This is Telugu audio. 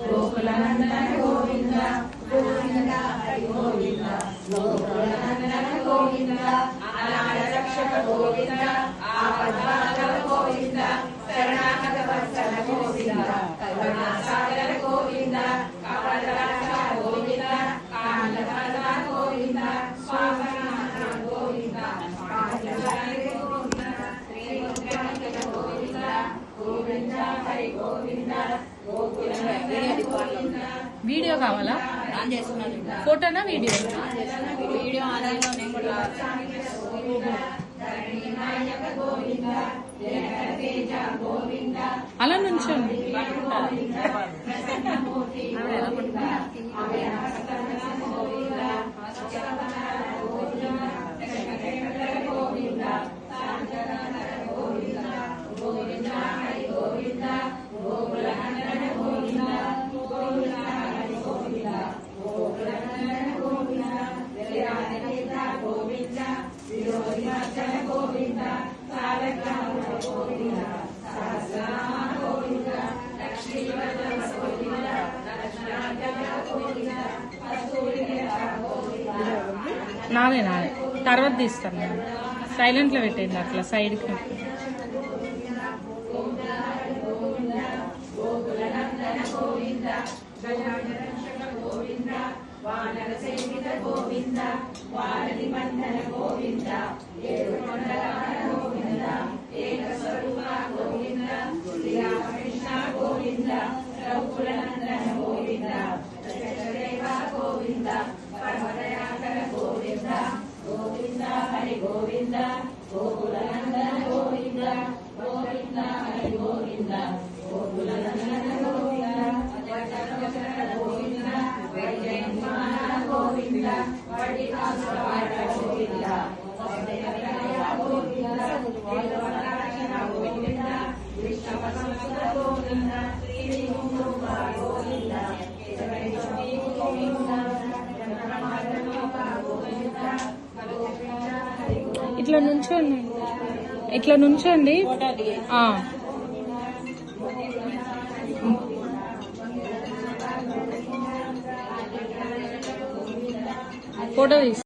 గోకులనందన గోవింద గోవింద హరి గోవింద గోకులనందన గోవింద అనాథ రక్షక గోవింద ఆపద్బాంధవ గోవింద శరణాగత వత్సల గోవింద కరుణాసాగర గోవింద కపటరక్ష గోవింద కాంతకర్ణ గోవింద స్వామినాథ గోవింద గోవింద శ్రీముద్రమంగళ గోవింద గోవింద హరి గోవింద వీడియో కావాలా? ఫోటోనా వీడియో? వీడియో అలా నుంచోండి. నాదే తర్వాత తీస్తాను నేను. సైలెంట్ లో పెట్టేయండి అట్లా సైడ్కి. వానర సేవిత గోవింద వారధి బంధన గోవింద ఏడుకొండల గోవింద ఏక స్వరూప గోవింద శ్రీరామకృష్ణ గోవింద రఘుకులనందన గోవింద జగదేవ గోవింద పరమదయాకర గోవింద గోవింద హరి గోవింద గోకులనందన గోవింద గోవింద హరి గోవింద గోకులనందన గోవింద గోవింద గోవింద వడికాసువాడ గోవింద గోవింద గోవింద విష్ణుపసంస్కృత గోవింద శ్రీముఖ గోవింద ఇట్లా నుంచోండి. ఫోటో తీసి